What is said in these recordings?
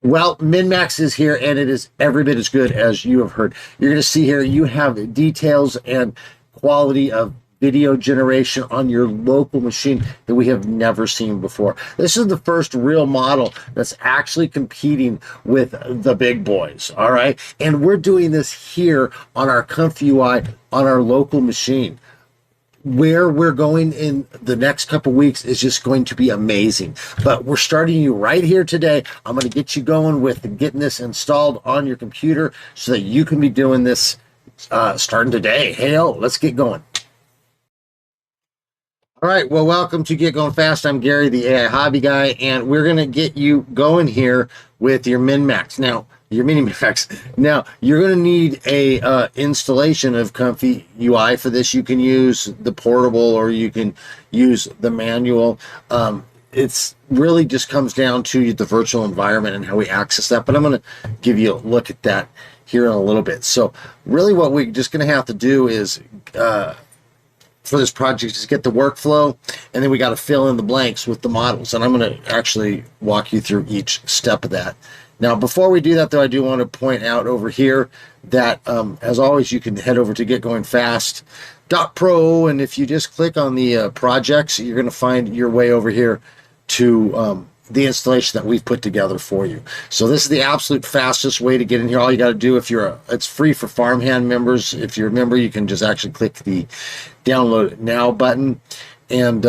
Well, MinMax is here, and it is every bit as good as you have heard. You're going to see here you have details and quality of video generation on your local machine that we have never seen before. This is the first real model that's actually competing with the big boys, all right? And we're doing this here on our ComfyUI on our local machine. Where we're going in the next couple weeks is just going to be amazing. But we're starting you right here today. I'm going to get you going with getting this installed on your computer so that you can be doing this starting today. Hey, let's get going. All right, well, welcome to Get Going Fast. I'm Gary, the AI hobby guy, and we're going to get you going here with your MinMax. Now, your MiniMax. Now, you're going to need a installation of ComfyUI for this. You can use the portable or you can use the manual. It's really just comes down to the virtual environment and how we access that, but I'm going to give you a look at that here in a little bit. So really what we're just going to have to do is for this project is get the workflow, and then we got to fill in the blanks with the models, and I'm going to actually walk you through each step of that. Now, before we do that, though, I do want to point out over here that, as always, you can head over to getgoingfast.pro, and if you just click on the projects, you're going to find your way over here to the installation that we've put together for you. So this is the absolute fastest way to get in here. All you got to do, it's free for farmhand members. If you're a member, you can just actually click the download now button, and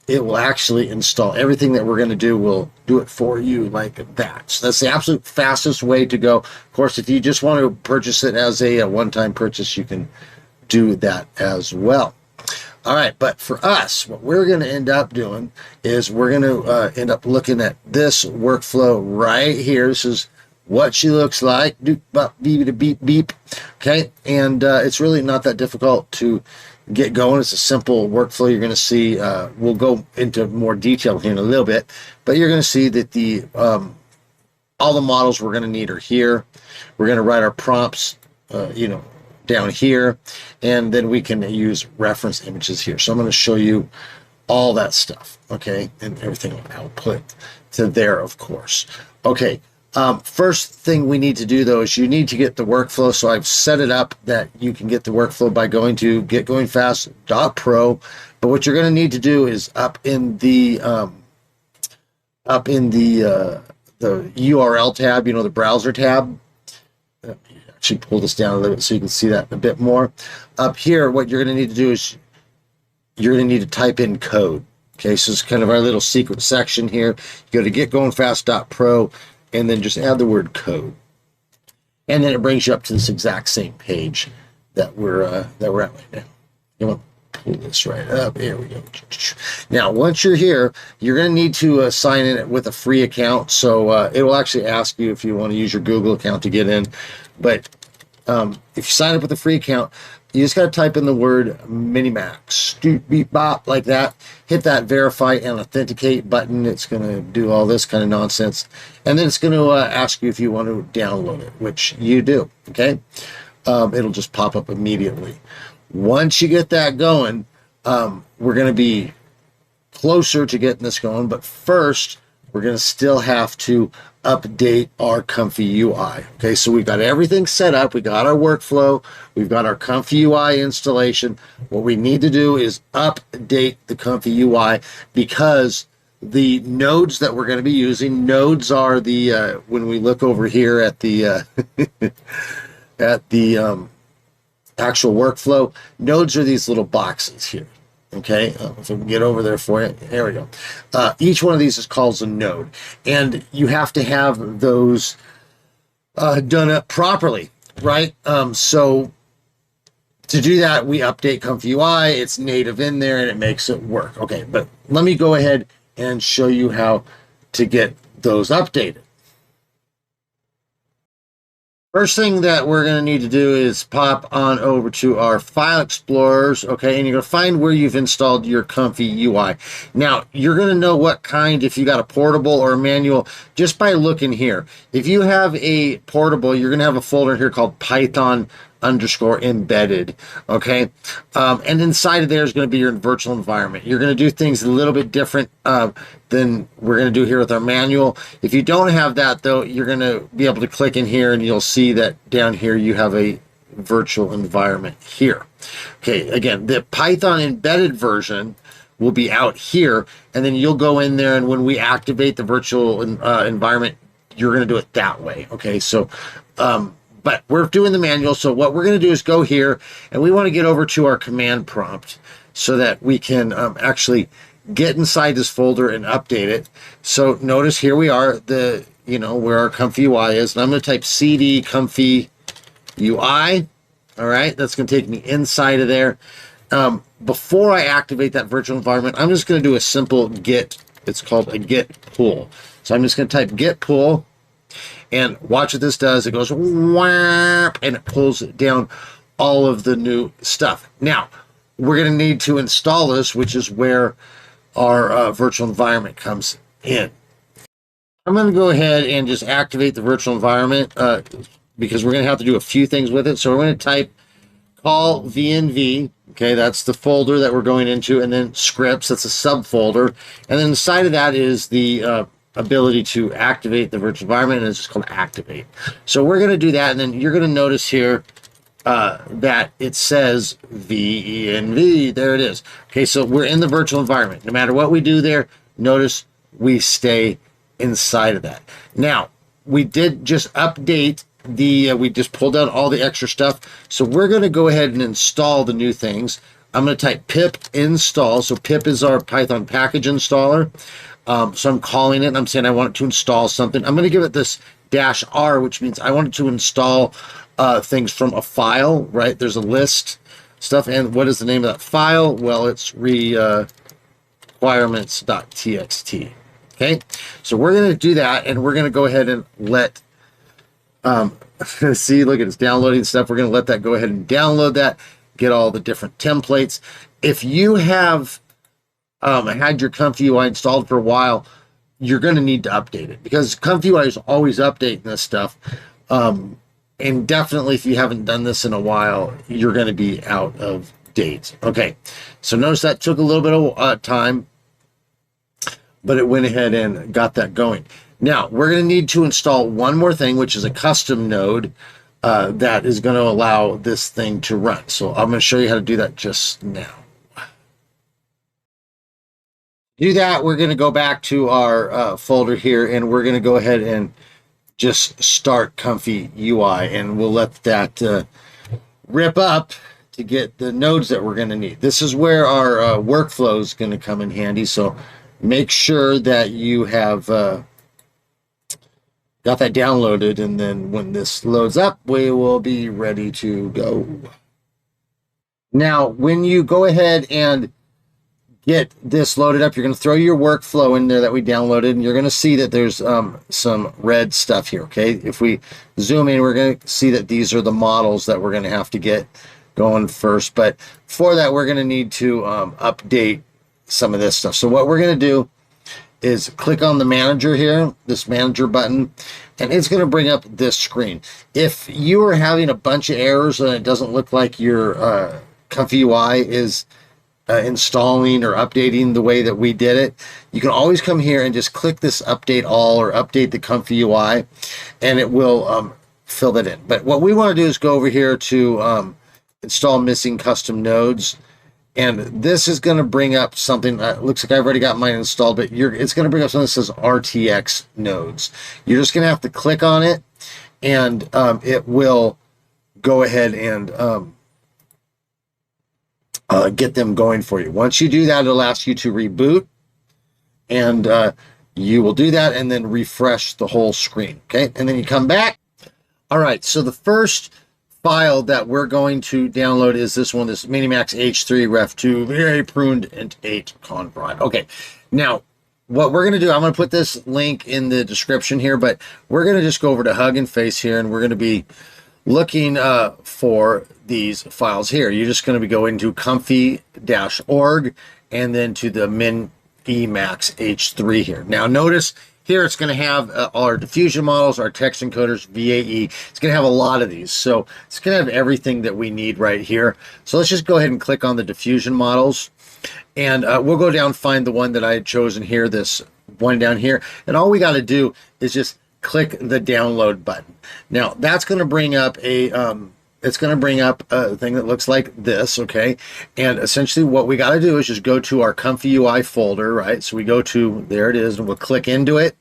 it will actually install everything that we're going to do. We'll do it for you like that. So that's the absolute fastest way to go. Of course, if you just want to purchase it as a one-time purchase, you can do that as well. All right, but for us, what we're going to end up doing is we're going to end up looking at this workflow right here. This is what she looks like. Doop, bop, beep, beep, beep. Okay, and it's really not that difficult to get going. It's a simple workflow. You're going to see, we'll go into more detail here in a little bit, but you're going to see that the all the models we're going to need are here. We're going to write our prompts, down here, and then we can use reference images here. So I'm going to show you all that stuff, okay, and everything will output to there, of course. Okay, first thing we need to do, though, is you need to get the workflow. So I've set it up that you can get the workflow by going to getgoingfast.pro. But what you're going to need to do is up in the URL tab, the browser tab. Actually pull this down a little bit so you can see that a bit more. Up here, what you're going to need to do is you're going to need to type in code. Okay, so it's kind of our little secret section here. You go to getgoingfast.pro and then just add the word code, and then it brings you up to this exact same page that we're at right now. You want to pull this right up. Here we go. Now, once you're here, you're going to need to sign in with a free account. So it will actually ask you if you want to use your Google account to get in. But if you sign up with a free account, you just got to type in the word MiniMax, doop, beep, bop, like that. Hit that verify and authenticate button. It's going to do all this kind of nonsense. And then it's going to ask you if you want to download it, which you do, okay? It'll just pop up immediately. Once you get that going, we're going to be closer to getting this going. But first, we're going to still have to update our ComfyUI. Okay, so we've got everything set up. We got our workflow. We've got our ComfyUI installation. What we need to do is update the ComfyUI because the nodes that we're going to be using, nodes are the, when we look over here at the, actual workflow, nodes are these little boxes here. Okay, if we can get over there for you, there we go. Each one of these is called a node, and you have to have those done up properly, right? So to do that, we update ComfyUI. It's native in there, and it makes it work. Okay, but let me go ahead and show you how to get those updated. First thing that we're going to need to do is pop on over to our file explorers, okay, and you're going to find where you've installed your ComfyUI. Now, you're going to know what kind, if you got a portable or a manual, just by looking here. If you have a portable, you're going to have a folder here called Python underscore embedded. Okay. And inside of there is going to be your virtual environment. You're going to do things a little bit different than we're going to do here with our manual. If you don't have that though, you're going to be able to click in here and you'll see that down here you have a virtual environment here. Okay. Again, the Python embedded version will be out here, and then you'll go in there, and when we activate the virtual environment, you're going to do it that way. Okay, so but we're doing the manual, so what we're going to do is go here, and we want to get over to our command prompt so that we can actually get inside this folder and update it. So notice here we are, the where our ComfyUI is, and I'm going to type cd ComfyUI. All right, that's going to take me inside of there. Before I activate that virtual environment, I'm just going to do a simple git. It's called a git pull. So I'm just going to type git pull, and watch what this does. It goes whap, and it pulls down all of the new stuff. Now, we're going to need to install this, which is where our virtual environment comes in. I'm going to go ahead and just activate the virtual environment because we're going to have to do a few things with it. So we're going to type call VNV. Okay, that's the folder that we're going into, and then scripts, that's a subfolder, and then inside of that is the ability to activate the virtual environment, and it's just called activate. So we're going to do that, and then you're going to notice here that it says VENV. There it is. Okay, so we're in the virtual environment. No matter what we do there, notice we stay inside of that. Now, we did just update we just pulled out all the extra stuff, so we're going to go ahead and install the new things. I'm going to type pip install. So pip is our Python package installer. So I'm calling it, and I'm saying I want it to install something. I'm going to give it this -R, which means I want it to install things from a file, right? There's a list stuff, and what is the name of that file? Well, it's requirements.txt. Okay, so we're going to do that, and we're going to go ahead and let see, look at it's downloading stuff. We're going to let that go ahead and download that, get all the different templates. If you have had your ComfyUI installed for a while, you're going to need to update it because ComfyUI is always updating this stuff. And definitely if you haven't done this in a while, you're going to be out of date. Okay, so notice that took a little bit of time, but it went ahead and got that going. Now, we're going to need to install one more thing, which is a custom node that is going to allow this thing to run. So I'm going to show you how to do that just now. To do that, we're going to go back to our folder here, and we're going to go ahead and just start ComfyUI, and we'll let that rip up to get the nodes that we're going to need. This is where our workflow is going to come in handy, so make sure that you have got that downloaded, and then when this loads up, we will be ready to go. Now, when you go ahead and get this loaded up, you're going to throw your workflow in there that we downloaded, and you're going to see that there's some red stuff here. Okay, if we zoom in, we're going to see that these are the models that we're going to have to get going first, but for that we're going to need to update some of this stuff. So what we're going to do is click on the manager here, this manager button, and it's going to bring up this screen. If you are having a bunch of errors and it doesn't look like your ComfyUI is installing or updating the way that we did it, you can always come here and just click this update all or update the ComfyUI, and it will fill that in. But what we want to do is go over here to install missing custom nodes. And this is going to bring up something, looks like I've already got mine installed, but it's going to bring up something that says RTX nodes. You're just going to have to click on it, and it will go ahead and get them going for you. Once you do that, it'll ask you to reboot, and you will do that and then refresh the whole screen. Okay, and then you come back. All right, so the first file that we're going to download is this one, this MiniMax H3 Ref2 very pruned int 8 conprod. Okay, now what we're going to do, I'm going to put this link in the description here, but we're going to just go over to Hugging Face here, and we're going to be looking for these files here. You're just going to be going to comfy-org and then to the MiniMax H3 here. Now notice here it's going to have all our diffusion models, our text encoders, VAE. It's going to have a lot of these. So it's going to have everything that we need right here. So let's just go ahead and click on the diffusion models. And we'll go down, find the one that I had chosen here, this one down here. And all we got to do is just click the download button. Now that's going to bring up a it's going to bring up a thing that looks like this, okay? And essentially what we got to do is just go to our ComfyUI folder, right? So we go to, there it is, and we'll click into it,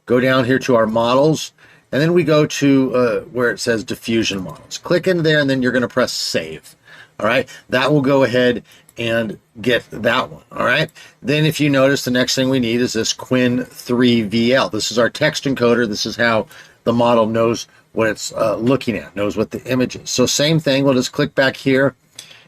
go down here to our models, and then we go to where it says diffusion models. Click into there, and then you're going to press save, all right? That will go ahead and get that one, all right? Then if you notice, the next thing we need is this Qwen3VL. This is our text encoder. This is how the model knows what it's looking at, knows what the image is. So same thing, we'll just click back here,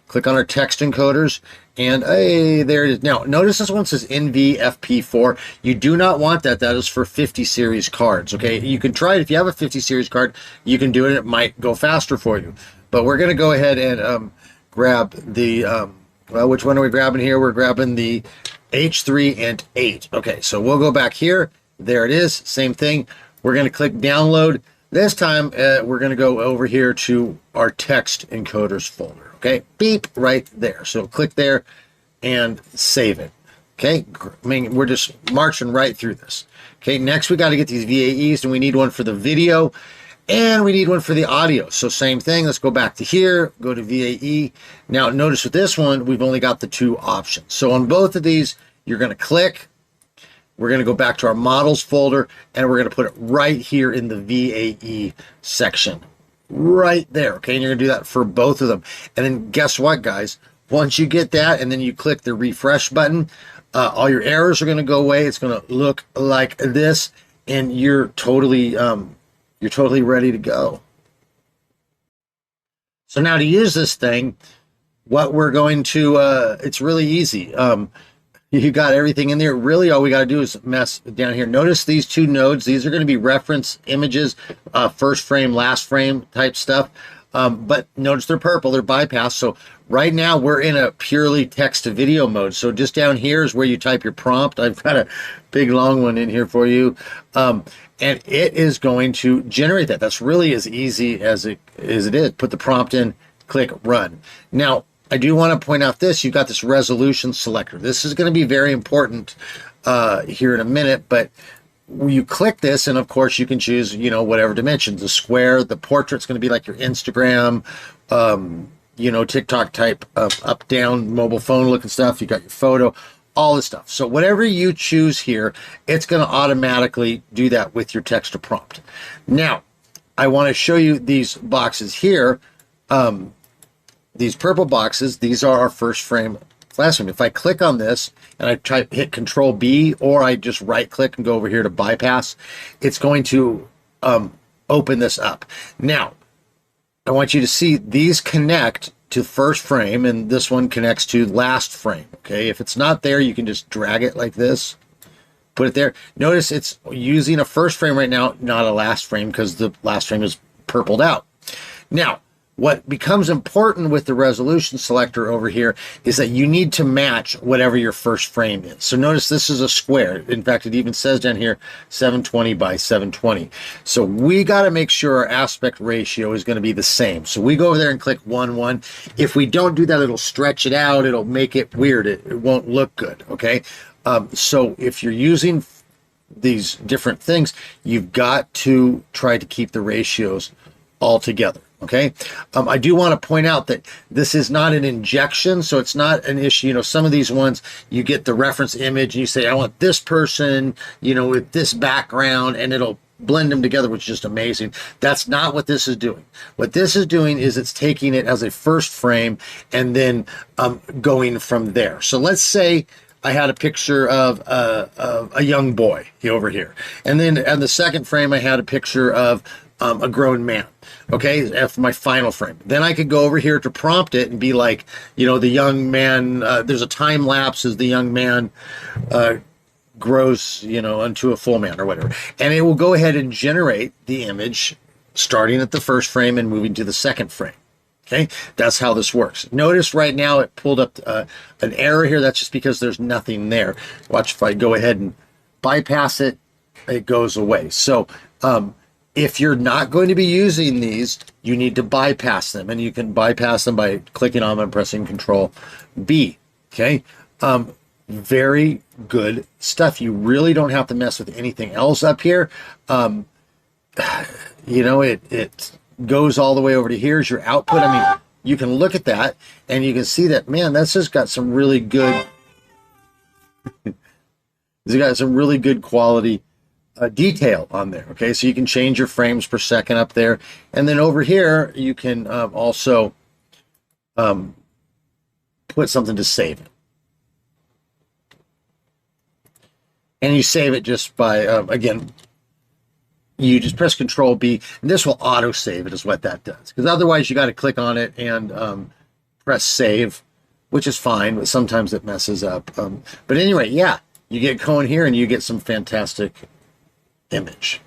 click on our text encoders, and hey, there it is. Now, notice this one says NVFP4. You do not want that. That is for 50 series cards, okay? You can try it. If you have a 50 series card, you can do it. It might go faster for you. But we're going to go ahead and grab the, well, which one are we grabbing here? We're grabbing the H3 and 8. Okay, so we'll go back here. There it is. Same thing. We're going to click download. This time, we're going to go over here to our text encoders folder. Okay, beep, right there. So click there and save it. Okay, I mean, we're just marching right through this. Okay, next we got to get these VAEs, and we need one for the video, and we need one for the audio. So same thing, let's go back to here, go to VAE. Now notice with this one, we've only got the 2 options. So on both of these, you're going to click. We're going to go back to our models folder, and we're going to put it right here in the VAE section. Right there, okay? And you're going to do that for both of them. And then guess what, guys? Once you get that, and then you click the refresh button, all your errors are going to go away. It's going to look like this, and you're totally ready to go. So now to use this thing, what we're going to, it's really easy. You got everything in there. Really, all we got to do is mess down here. Notice these 2 nodes. These are going to be reference images, first frame, last frame type stuff. But notice they're purple. They're bypassed. So right now we're in a purely text to video mode. So just down here is where you type your prompt. I've got a big long one in here for you. And it is going to generate that. That's really as easy as it is. Put the prompt in, click run. Now, I do want to point out this, you've got this resolution selector. This is going to be very important here in a minute, but you click this, and of course you can choose, you know, whatever dimensions. The square, the portrait's going to be like your Instagram, you know, TikTok type up, down, mobile phone looking stuff. You got your photo, all this stuff. So whatever you choose here, it's going to automatically do that with your text to prompt. Now, I want to show you these boxes here. These purple boxes, these are our first frame, last frame. If I click on this and I hit Control B, or I just right click and go over here to bypass, it's going to open this up. Now, I want you to see these connect to first frame, and this one connects to last frame. Okay, if it's not there, you can just drag it like this, put it there. Notice it's using a first frame right now, not a last frame, because the last frame is purpled out. Now, what becomes important with the resolution selector over here is that you need to match whatever your first frame is. So notice this is a square. In fact, it even says down here 720 by 720. So we got to make sure our aspect ratio is going to be the same. So we go over there and click 1:1. If we don't do that, it'll stretch it out. It'll make it weird. It won't look good, okay? So if you're using these different things, you've got to try to keep the ratios all together. Okay, I do want to point out that this is not an injection, so it's not an issue. You know, some of these ones, you get the reference image and you say, I want this person, you know, with this background, and it'll blend them together, which is just amazing. That's not what this is doing. What this is doing is it's taking it as a first frame and then going from there. So let's say I had a picture of a young boy over here, and then on the second frame I had a picture of a grown man. Okay, for my final frame. Then I could go over here to prompt it and be like, you know, the young man, there's a time lapse as the young man grows, you know, into a full man or whatever. And it will go ahead and generate the image starting at the first frame and moving to the second frame. Okay, that's how this works. Notice right now it pulled up an error here. That's just because there's nothing there. Watch if I go ahead and bypass it. it goes away. So if you're not going to be using these, you need to bypass them, and you can bypass them by clicking on them and pressing Control B. Okay. Very good stuff. You really don't have to mess with anything else up here. You know, it goes all the way over to here's your output. I mean, you can look at that and you can see that, man, that's just got some really good, it's got some really good quality detail on there. Okay, so you can change your frames per second up there, and then over here you can also put something to save it, and you save it just by again, you just press Control B, and this will auto save it is what that does, because otherwise you got to click on it and press save, which is fine, but sometimes it messes up. But anyway, yeah, you get going here and you get some fantastic image.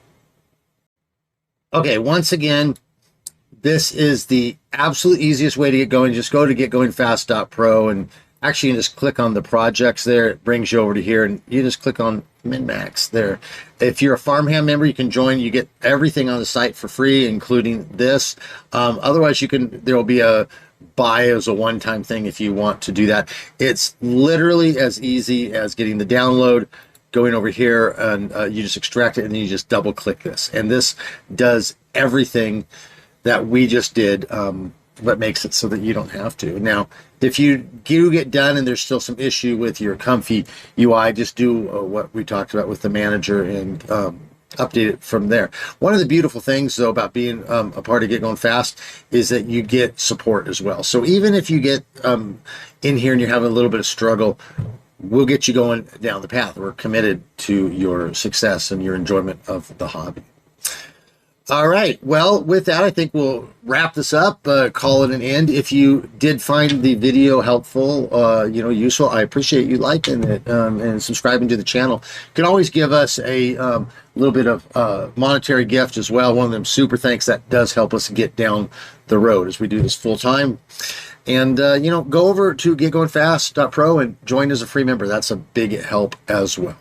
Okay, once again, this is the absolute easiest way to get going. Just go to getgoingfast.pro, and actually you just click on the projects there. It brings you over to here, and you just click on MiniMax there. If you're a Farmhand member, you can join. You get everything on the site for free, including this. Otherwise, there will be a buy as a one-time thing if you want to do that. It's literally as easy as getting the download, going over here, and you just extract it, and then you just double click this, and this does everything that we just did, but makes it so that you don't have to. Now, if you do get done and there's still some issue with your ComfyUI, just do what we talked about with the manager and update it from there. One of the beautiful things, though, about being a part of Get Going Fast is that you get support as well. So even if you get in here and you're having a little bit of struggle, we'll get you going down the path. We're committed to your success and your enjoyment of the hobby. All right. Well, with that, I think we'll wrap this up, call it an end. If you did find the video helpful, useful, I appreciate you liking it and subscribing to the channel. You can always give us a little bit of monetary gift as well. One of them super thanks. That does help us get down the road as we do this full time. And, go over to getgoingfast.pro and join as a free member. That's a big help as well.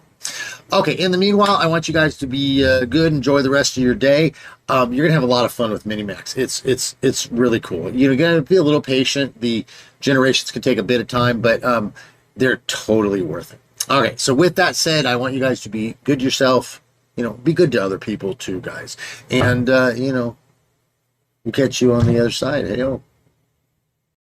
Okay, in the meanwhile, I want you guys to be good. Enjoy the rest of your day. You're going to have a lot of fun with MiniMax. It's really cool. You're going to be a little patient. The generations can take a bit of time, but they're totally worth it. Okay, so with that said, I want you guys to be good to yourself. Be good to other people too, guys. And, we'll catch you on the other side. Hey,